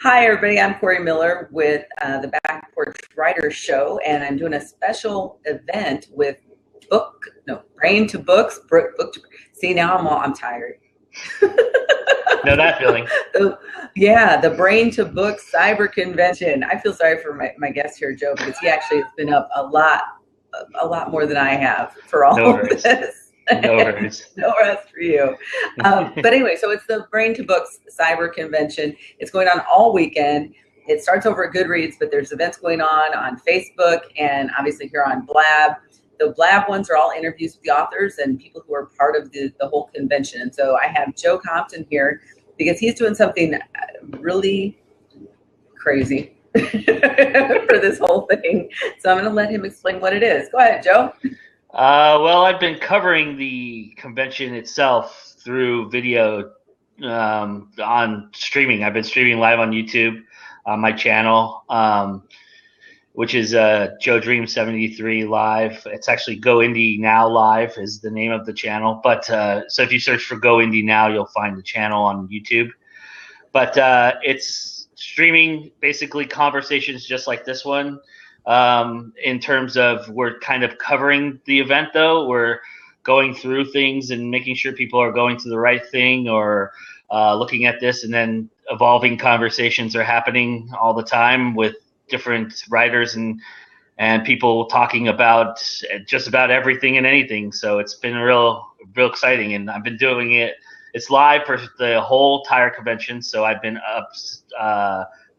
Hi, everybody. I'm Corey Miller with the Back Porch Writers Show, and I'm doing a special event with Brain to Books. See, now I'm tired. Know that feeling. The Brain to Books Cyber Convention. I feel sorry for my guest here, Joe, because he actually has been up a lot more than I have for all No of worries. this. No worries. No rest for you. But anyway, so it's the Brain to Books Cyber Convention. It's going on all weekend. It starts over at Goodreads, but there's events going on Facebook and obviously here on Blab. The Blab ones are all interviews with the authors and people who are part of the whole convention. And so I have Joe Compton here because he's doing something really crazy for this whole thing. So I'm going to let him explain what it is. Go ahead, Joe. Well, I've been covering the convention itself through video on streaming. I've been streaming live on YouTube on my channel, which is Joe Dream 73 Live. It's actually Go Indie Now Live is the name of the channel. But so if you search for Go Indie Now, you'll find the channel on YouTube. But it's streaming basically conversations just like this one. In terms of we're kind of covering the event, though. We're going through things and making sure people are going to the right thing or looking at this, and then evolving conversations are happening all the time with different writers and people talking about just about everything and anything. So it's been real exciting, and I've been doing it. It's live for the whole entire convention, so I've been up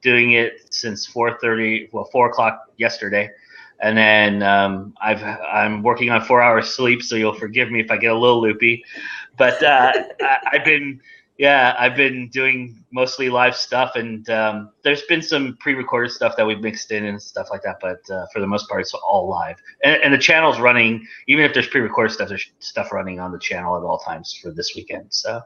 doing it since 4 o'clock yesterday, and then I'm working on 4 hours sleep, so you'll forgive me if I get a little loopy, but I've been doing mostly live stuff, and there's been some pre-recorded stuff that we've mixed in and stuff like that, but for the most part it's all live, and the channel's running. Even if there's pre-recorded stuff, there's stuff running on the channel at all times for this weekend. So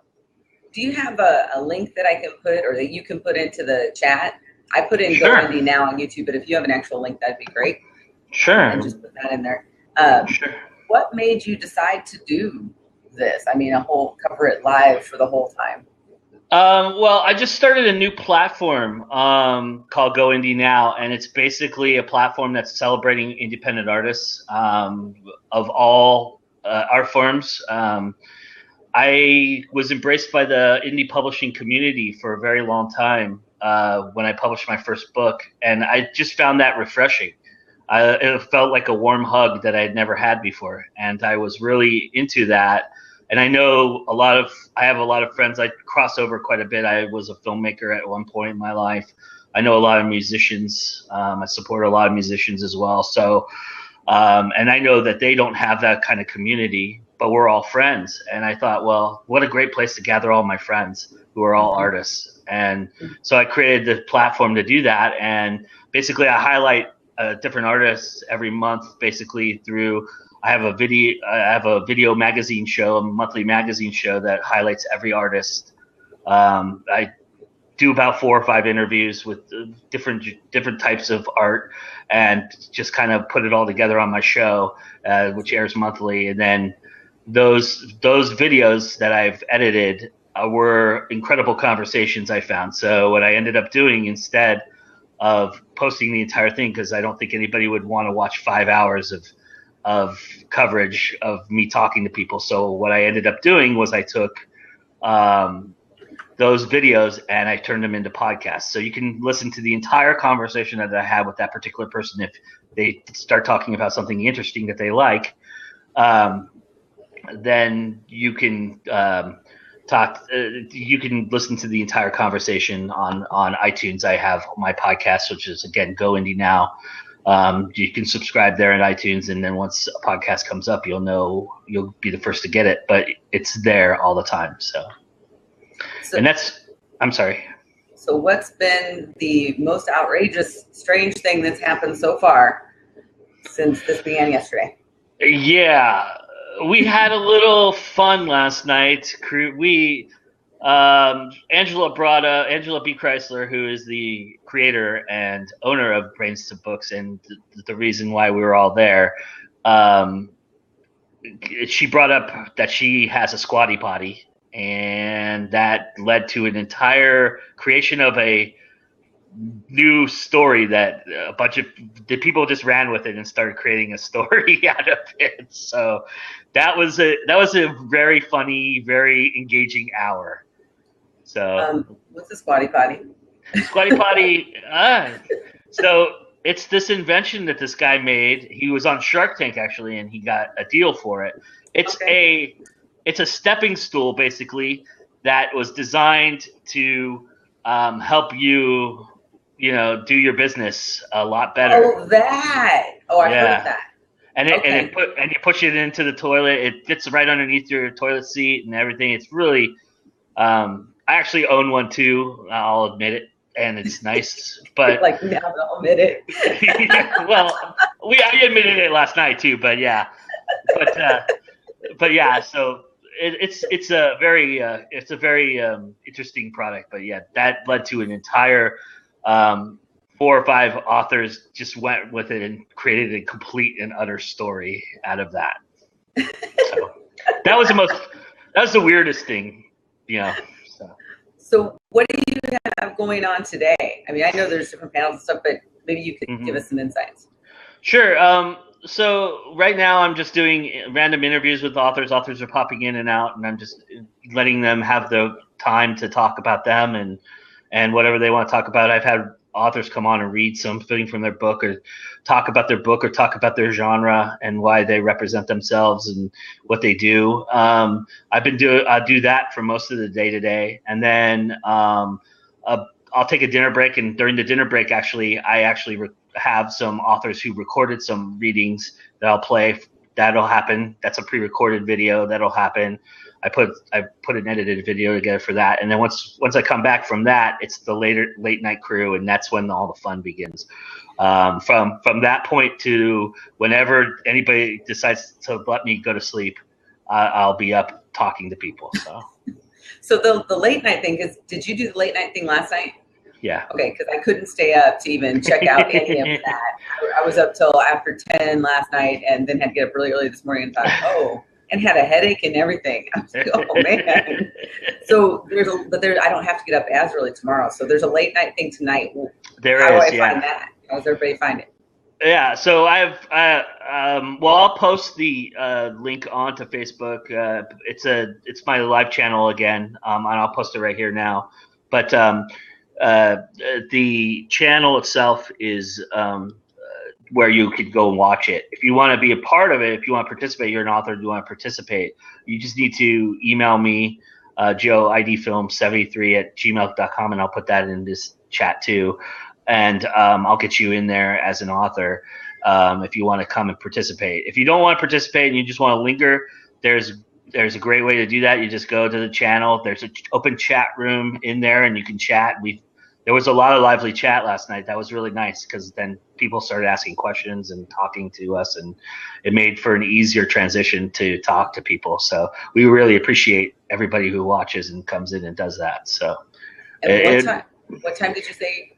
do you have a link that I can put or that you can put into the chat? I put in Sure. Go Indie Now on YouTube, but if you have an actual link, that'd be great. Sure. And just put that in there. Sure. What made you decide to do this? I mean, cover it live for the whole time. Well, I just started a new platform called Go Indie Now, and it's basically a platform that's celebrating independent artists of all art forms. I was embraced by the indie publishing community for a very long time when I published my first book, and I just found that refreshing. It felt like a warm hug that I had never had before, and I was really into that. And I know I have a lot of friends. I cross over quite a bit. I was a filmmaker at one point in my life. I know a lot of musicians. I support a lot of musicians as well. So, and I know that they don't have that kind of community, but we're all friends. And I thought, well, what a great place to gather all my friends who are all artists. And so I created the platform to do that. And basically I highlight different artists every month, basically through, I have a video magazine show, a monthly magazine show that highlights every artist. I do about 4 or 5 interviews with different types of art, and just kind of put it all together on my show, which airs monthly. And then those videos that I've edited were incredible conversations I found. So what I ended up doing, instead of posting the entire thing, because I don't think anybody would want to watch 5 hours of coverage of me talking to people. So what I ended up doing was I took those videos and I turned them into podcasts. So you can listen to the entire conversation that I had with that particular person. If they start talking about something interesting that they like, then you can you can listen to the entire conversation on iTunes. I have my podcast, which is, again, Go Indie Now. You can subscribe there in iTunes, and then once a podcast comes up, you'll be the first to get it, but it's there all the time. So and I'm sorry. So what's been the most outrageous, strange thing that's happened so far since this began yesterday? Yeah, we had a little fun last night. Angela B. Chrysler, who is the creator and owner of Brains to Books, and the reason why we were all there, she brought up that she has a squatty potty, and that led to an entire creation of a new story that a bunch of the people just ran with it and started creating a story out of it. So that was a very funny, very engaging hour. So what's a squatty potty? Squatty Potty. So it's this invention that this guy made. He was on Shark Tank actually, and he got a deal for it. It's a stepping stool basically that was designed to help you, do your business a lot better. Oh, that. Oh, I heard of that. And you push it into the toilet. It fits right underneath your toilet seat and everything. It's really. I actually own one too. I'll admit it. And it's nice, but like now I'll admit it. Well, I admitted it last night too, but yeah, but yeah. So it's a very interesting product, but yeah, that led to an entire 4 or 5 authors just went with it and created a complete and utter story out of that. So that was the weirdest thing, So what do you have going on today? I mean, I know there's different panels and stuff, but maybe you could give us some insights. Sure. So right now I'm just doing random interviews with authors. Authors are popping in and out, and I'm just letting them have the time to talk about them and whatever they want to talk about. I've had authors come on and read something from their book or talk about their book or talk about their genre and why they represent themselves and what they do. I do that for most of the day today. And then I'll take a dinner break. And during the dinner break, I have some authors who recorded some readings that I'll play. That'll happen. That's a pre-recorded video. That'll happen. I put an edited video together for that, and then once I come back from that, it's the late night crew, and that's when all the fun begins. From that point to whenever anybody decides to let me go to sleep, I'll be up talking to people. So the late night thing is, did you do the late night thing last night? Yeah. Okay, because I couldn't stay up to even check out any of that. I was up till after 10 last night, and then had to get up really early this morning and thought, and had a headache and everything. I was like, oh man. So I don't have to get up as early tomorrow. So there's a late night thing tonight. How do I find that? How does everybody find it? Yeah, so I'll post the link onto Facebook. It's my live channel again, and I'll post it right here now. But the channel itself is where you could go and watch it. If you want to be a part of it, if you want to participate, you're an author, you want to participate, you just need to email me, joeidfilm73@gmail.com, and I'll put that in this chat too. And I'll get you in there as an author if you want to come and participate. If you don't want to participate and you just want to linger, there's a great way to do that. You just go to the channel. There's an open chat room in there, and you can chat. There was a lot of lively chat last night. That was really nice because then people started asking questions and talking to us, and it made for an easier transition to talk to people. So we really appreciate everybody who watches and comes in and does that. So, what time did you say?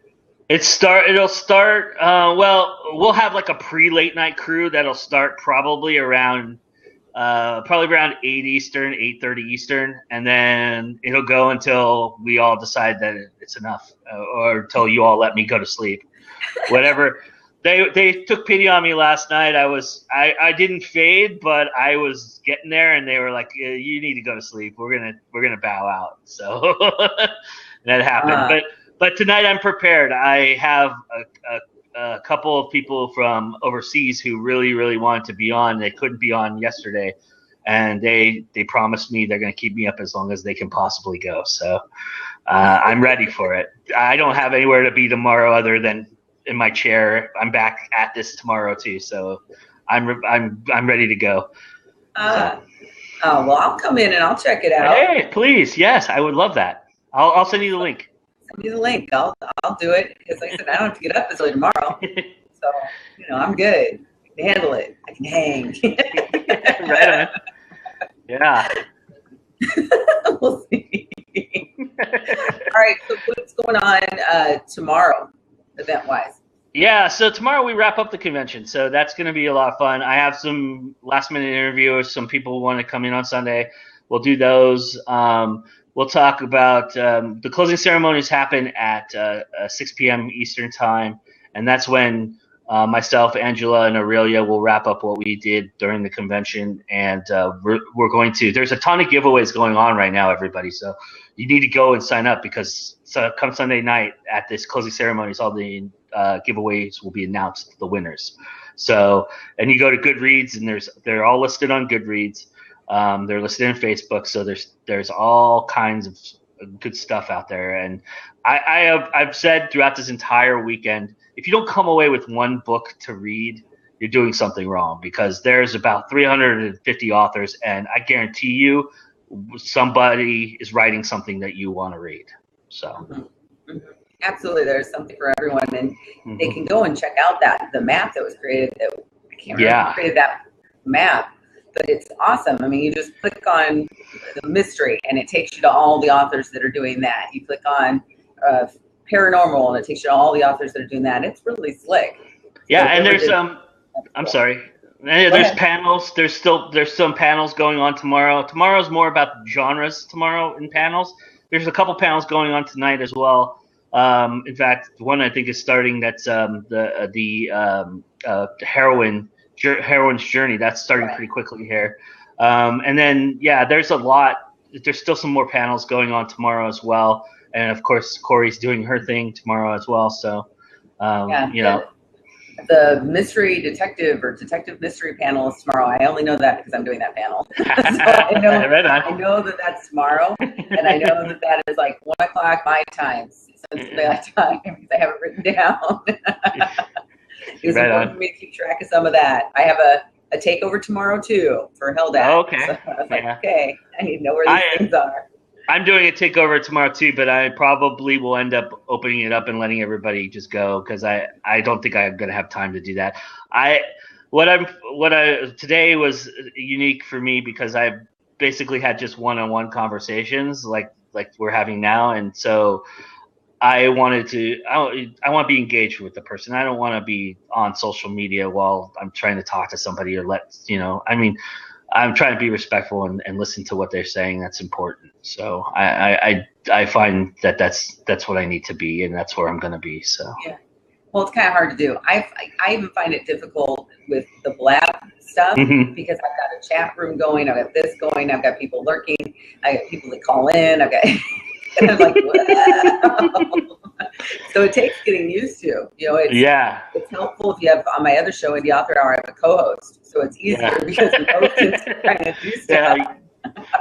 It'll start. We'll have like a pre-late night crew that'll start probably around 8 Eastern, 8:30 Eastern, and then it'll go until we all decide that it's enough, or until you all let me go to sleep. Whatever. They took pity on me last night. I didn't fade, but I was getting there, and they were like, "You need to go to sleep. We're gonna bow out." So that happened. But tonight I'm prepared. I have a couple of people from overseas who really, really wanted to be on. They couldn't be on yesterday, and they promised me they're going to keep me up as long as they can possibly go. So I'm ready for it. I don't have anywhere to be tomorrow other than in my chair. I'm back at this tomorrow too, so I'm ready to go. Well, I'll come in and I'll check it out. Hey, please, yes, I would love that. I'll send you the link. Send me the link. I'll do it because, like I said, I don't have to get up as early tomorrow, so I'm good. I can handle it. I can hang. Right on. Yeah. We'll see. All right. So what's going on tomorrow, event-wise? Yeah. So tomorrow we wrap up the convention, so that's going to be a lot of fun. I have some last-minute interviews. Some people want to come in on Sunday. We'll do those. we'll talk about the closing ceremonies happen at 6 p.m. Eastern time, and that's when myself, Angela, and Aurelia will wrap up what we did during the convention, and we're going to. There's a ton of giveaways going on right now, everybody. So you need to go and sign up because come Sunday night at this closing ceremonies, all the giveaways will be announced, the winners. So, and you go to Goodreads, and they're all listed on Goodreads. They're listed in Facebook, so there's all kinds of good stuff out there. And I've said throughout this entire weekend, if you don't come away with one book to read, you're doing something wrong, because there's about 350 authors, and I guarantee you somebody is writing something that you want to read. So absolutely, there's something for everyone, and they can go and check out the map that was created. I can't remember who created that map, but it's awesome. I mean, you just click on the mystery, and it takes you to all the authors that are doing that. You click on paranormal, and it takes you to all the authors that are doing that. It's really slick. Yeah, so and there's I'm sorry. There's panels. There's some panels going on tomorrow. Tomorrow's more about genres. Tomorrow in panels. There's a couple panels going on tonight as well. In fact, one I think is starting. That's the heroine's journey. That's starting pretty quickly here. And then there's a lot. There's still some more panels going on tomorrow as well. And of course, Corey's doing her thing tomorrow as well. So the mystery detective or detective mystery panel is tomorrow. I only know that because I'm doing that panel. So I know that that's tomorrow, and I know that is like 1 o'clock my time, Central Daylight Time, because I have it written down. It's important for me to keep track of some of that. I have a takeover tomorrow too for Helldat. Oh, okay. So I was like, okay, I need to know where these things are. I'm doing a takeover tomorrow too, but I probably will end up opening it up and letting everybody just go, because I don't think I'm gonna have time to do that. Today was unique for me because I basically had just one-on-one conversations like we're having now, and so I want to be engaged with the person. I don't want to be on social media while I'm trying to talk to somebody or I'm trying to be respectful and listen to what they're saying. That's important. So I find that's what I need to be, and that's where I'm going to be. So yeah, well, it's kind of hard to do. I even find it difficult with the blab stuff because I've got a chat room going, I've got this going, I've got people lurking, I got people that call in, I've got. And I'm like, wow. So it takes getting used to. It's helpful if you have on my other show, Indie Author Hour, I have a co-host, so it's easier because the host is trying to do stuff.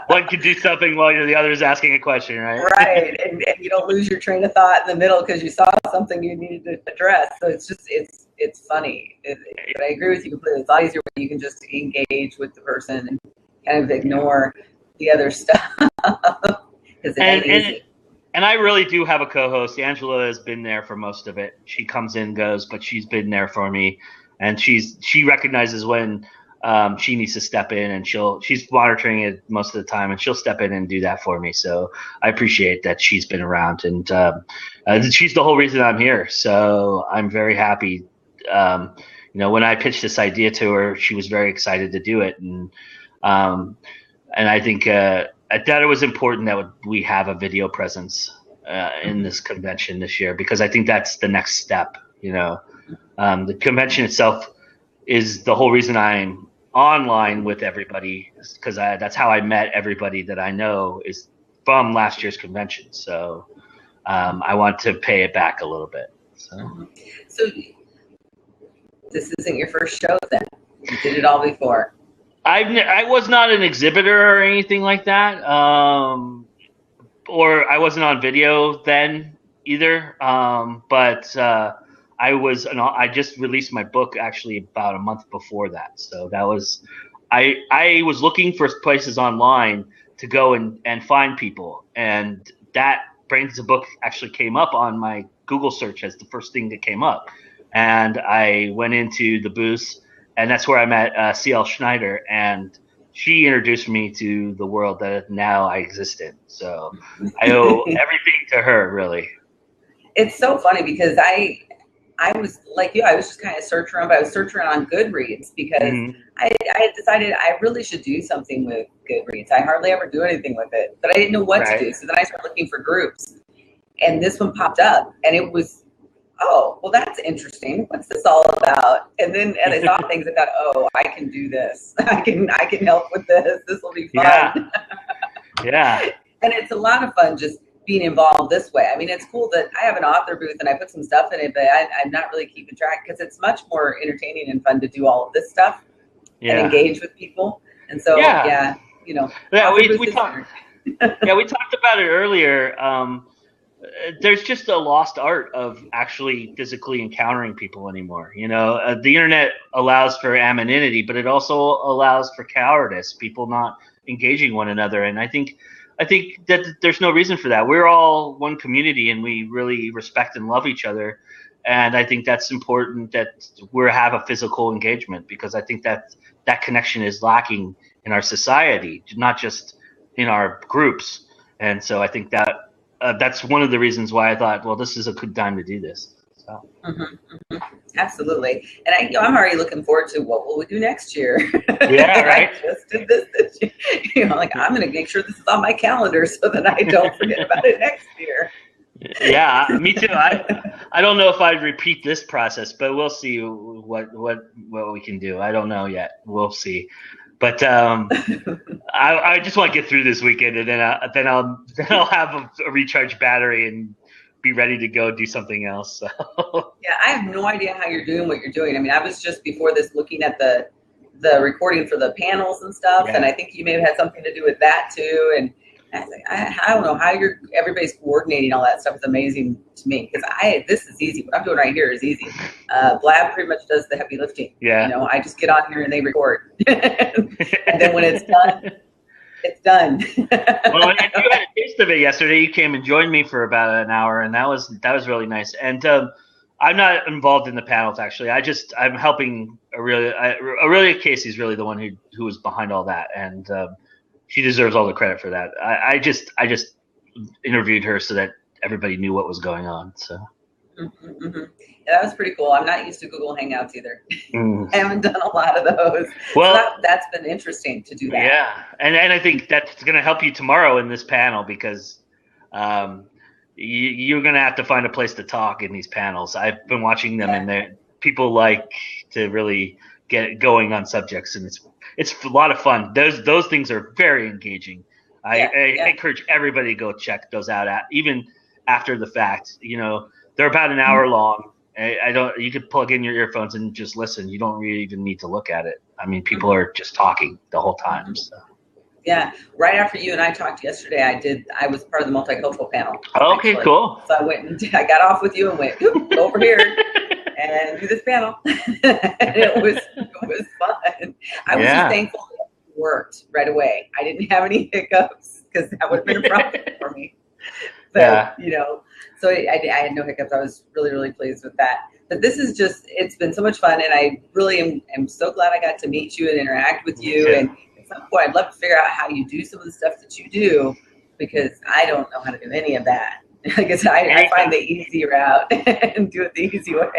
One can do something while the other is asking a question, right? Right, and you don't lose your train of thought in the middle because you saw something you needed to address. So it's funny. But I agree with you completely. It's a lot easier when you can just engage with the person and kind of ignore the other stuff. And I really do have a co-host. Angela has been there for most of it. She comes in, goes, but she's been there for me, and she recognizes when she needs to step in, and she's monitoring it most of the time, and she'll step in and do that for me. So I appreciate that she's been around, and she's the whole reason I'm here. So I'm very happy. When I pitched this idea to her, she was very excited to do it, and I think. I thought it was important that we have a video presence in this convention this year, because I think that's the next step. The convention itself is the whole reason I'm online with everybody, because that's how I met everybody that I know is from last year's convention. So I want to pay it back a little bit. So this isn't your first show then? You did it all before. I was not an exhibitor or anything like that, or I wasn't on video then either. But I just released my book actually about a month before that. So that was I was looking for places online to go and find people, and that Brains of Book actually came up on my Google search as the first thing that came up, and I went into the booth. And that's where I met C.L. Schneider, and she introduced me to the world that now I exist in. So I owe everything to her, really. It's so funny because I was like you, I was just kind of searching around, but I was searching around on Goodreads because Mm-hmm. I had decided I really should do something with Goodreads. I hardly ever do anything with it, but I didn't know what to Right. do. So then I started looking for groups, and this one popped up, and it was, oh, well, that's interesting. What's this all about? And then as I saw things, I thought, oh, I can do this. I can help with this. This will be Yeah. fun. Yeah. And it's a lot of fun just being involved this way. I mean, it's cool that I have an author booth and I put some stuff in it, but I'm not really keeping track because it's much more entertaining and fun to do all of this stuff and Yeah. engage with people. And so, Yeah. you know, Yeah. author We booth we is talked. Yeah, we talked about it earlier. There's just a lost art of actually physically encountering people anymore. The internet allows for anonymity, but it also allows for cowardice, people not engaging one another. And I think that there's no reason for that. We're all one community, and we really respect and love each other. And I think that's important that we have a physical engagement, because I think that connection is lacking in our society, not just in our groups. And so I think that's one of the reasons why I thought, well, this is a good time to do this. So. Absolutely. And I'm already looking forward to what will we do next year. Yeah, right. I just did this year. Like, I'm going to make sure this is on my calendar so that I don't forget about it next year. Yeah, me too. I don't know if I'd repeat this process, but we'll see what we can do. I don't know yet. We'll see. But I just want to get through this weekend, and then I'll have a recharged battery and be ready to go do something else. So. Yeah, I have no idea how you're doing what you're doing. I mean, I was just before this looking at the recording for the panels and stuff, Yeah. and I think you may have had something to do with that too. And I was like, I don't know how everybody's coordinating all that stuff. Is amazing to me because this is easy. What I'm doing right here is easy. Blab pretty much does the heavy lifting. Yeah. I just get on here and they record, and then when it's done, it's done. Well, and you had a taste of it yesterday. You came and joined me for about an hour, and that was really nice. And I'm not involved in the panels actually. I'm helping Aurelia Casey's really the one who was behind all that, and she deserves all the credit for that. I just interviewed her so that everybody knew what was going on. So. Yeah, that was pretty cool. I'm not used to Google Hangouts either. I haven't done a lot of those. Well, so that's been interesting to do that. Yeah, and I think that's going to help you tomorrow in this panel because you're going to have to find a place to talk in these panels. I've been watching them, and people like to really get going on subjects, and it's a lot of fun. Those things are very engaging. I encourage everybody to go check those out even after the fact. They're about an hour long. You could plug in your earphones and just listen. You don't really even need to look at it. I mean, people are just talking the whole time. So. Yeah. Right after you and I talked yesterday, I was part of the multicultural panel. Okay, actually. cool. So I got off with you and went over here and do this panel. And it was fun. I was just thankful it worked right away. I didn't have any hiccups because that would have been a problem for me. But, so I had no hiccups. I was really, really pleased with that. But this is it's been so much fun. And I really am so glad I got to meet you and interact with you. And at some point, I'd love to figure out how you do some of the stuff that you do because I don't know how to do any of that. Like I said, I find the easy route and do it the easy way.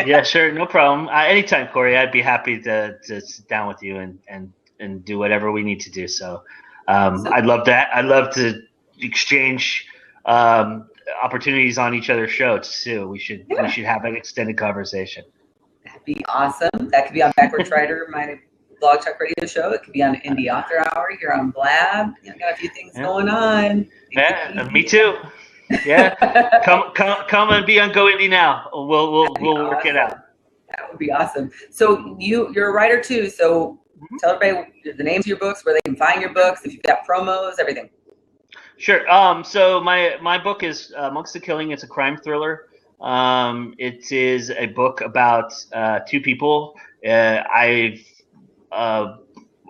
Yeah, sure. No problem. Anytime, Corey, I'd be happy to sit down with you and do whatever we need to do. So I'd love that. I'd love to exchange opportunities on each other's shows too. We should have an extended conversation. That'd be awesome. That could be on Backwards Writer, my blog talk radio show. It could be on Indie Author Hour here on Blab. I got a few things going on. Yeah, me too. Yeah, come and be on Go Indie Now. We'll work it out. That would be awesome. So you're a writer too. So tell everybody the names of your books, where they can find your books, if you've got promos, everything. Sure. So my book is Amongst the Killing. It's a crime thriller. It is a book about two people. I've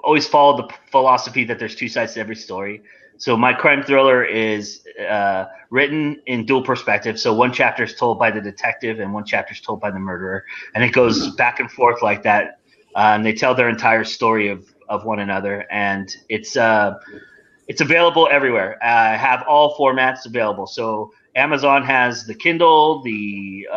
always followed the philosophy that there's two sides to every story. So my crime thriller is written in dual perspective. So one chapter is told by the detective and one chapter is told by the murderer. And it goes back and forth like that. And they tell their entire story of one another. And it's available everywhere. I have all formats available. So Amazon has the Kindle, the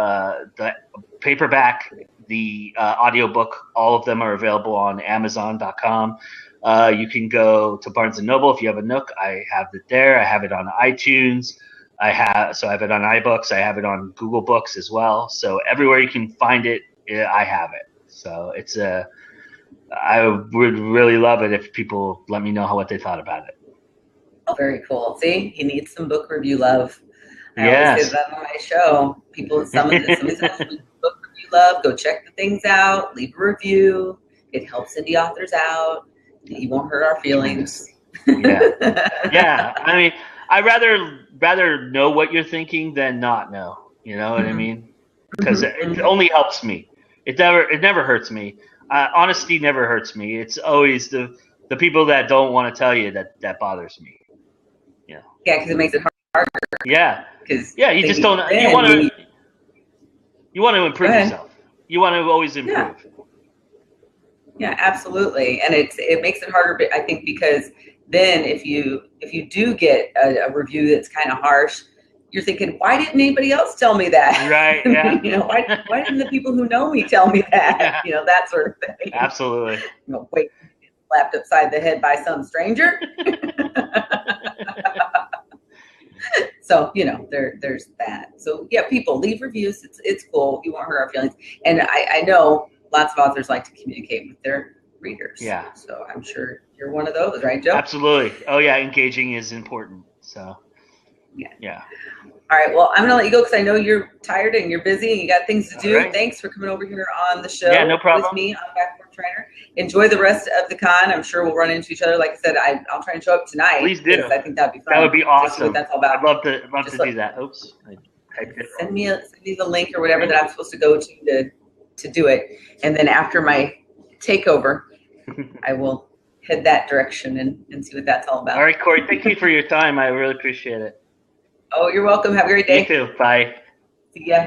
paperback, the audiobook. All of them are available on Amazon.com. You can go to Barnes & Noble if you have a Nook. I have it there. I have it on iTunes. I have it on iBooks. I have it on Google Books as well. So everywhere you can find it, I have it. So I would really love it if people let me know what they thought about it. Oh, very cool. See, you need some book review love. I Yes. always say that on my show. Somebody says book review love. Go check the things out. Leave a review. It helps indie authors out. You won't hurt our feelings. Yeah. Yeah. I mean, I'd rather know what you're thinking than not know. You know what I mean? Because it only helps me. It never hurts me. Honesty never hurts me. It's always the people that don't want to tell you that bothers me. Yeah. Yeah, because it makes it harder. Yeah. Yeah, you just don't. You want to improve yourself. You want to always improve. Yeah, absolutely. And it makes it harder, I think, because then if you do get a review that's kind of harsh, you're thinking, why didn't anybody else tell me that? Right. Yeah. Why didn't the people who know me tell me that? Yeah. That sort of thing. Absolutely. Wait, slapped upside the head by some stranger. So, there's that. So yeah, people leave reviews. It's cool. You won't hurt our feelings. And I know lots of authors like to communicate with their readers. Yeah. So I'm sure you're one of those, right, Joe? Absolutely. Oh yeah, engaging is important. So yeah. All right. Well, I'm going to let you go because I know you're tired and you're busy and you got things to do. Right. Thanks for coming over here on the show. Yeah, no problem. With me on Back Porch Writer. Enjoy the rest of the con. I'm sure we'll run into each other. Like I said, I'll try and show up tonight. Please do. I think that'd be fun. That would be awesome. That's all about. I'd love to do that. Oops. Send me the link or whatever that I'm supposed to go to do it. And then after my takeover, I will head that direction and see what that's all about. All right, Corey. Thank you for your time. I really appreciate it. Oh, you're welcome. Have a great day. You too. Bye. See ya.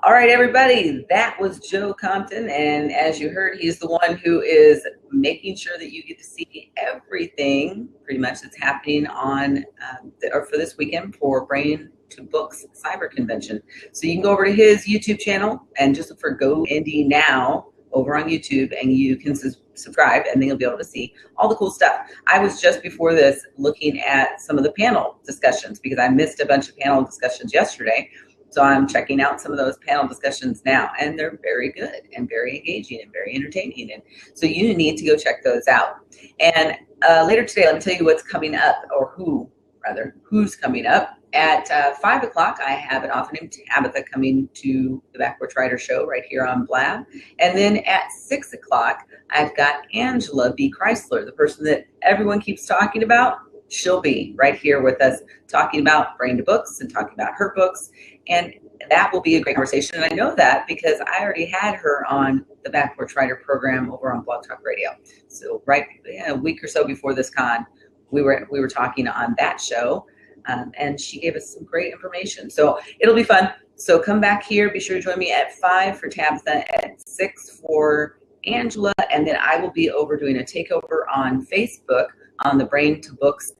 All right, everybody. That was Joe Compton. And as you heard, he's the one who is making sure that you get to see everything pretty much that's happening on or for this weekend for Brain to Books Cyber Convention. So you can go over to his YouTube channel and just look for Go Indie Now over on YouTube, and you can subscribe, and then you'll be able to see all the cool stuff. I was just before this looking at some of the panel discussions because I missed a bunch of panel discussions yesterday. So I'm checking out some of those panel discussions now, and they're very good and very engaging and very entertaining. And so you need to go check those out. And later today, let me tell you what's coming up, or who's coming up. At 5 o'clock, I have an author named Tabitha coming to the Back Porch Writer Show right here on Blab. And then at 6 o'clock, I've got Angela B. Chrysler, the person that everyone keeps talking about. She'll be right here with us talking about Brain to Books and talking about her books. And that will be a great conversation. And I know that because I already had her on the Back Porch Writer program over on Blog Talk Radio. So a week or so before this con, we were talking on that show. And she gave us some great information. So it'll be fun. So come back here. Be sure to join me at 5 for Tabitha, at 6 for Angela. And then I will be over doing a takeover on Facebook on the Brain to Books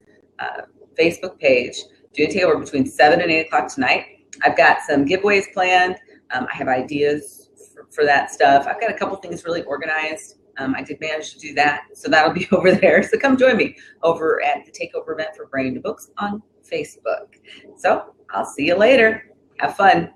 Facebook page. Doing a takeover between 7 and 8 o'clock tonight. I've got some giveaways planned. I have ideas for that stuff. I've got a couple things really organized. I did manage to do that. So that'll be over there. So come join me over at the takeover event for Brain to Books on Facebook. So I'll see you later. Have fun.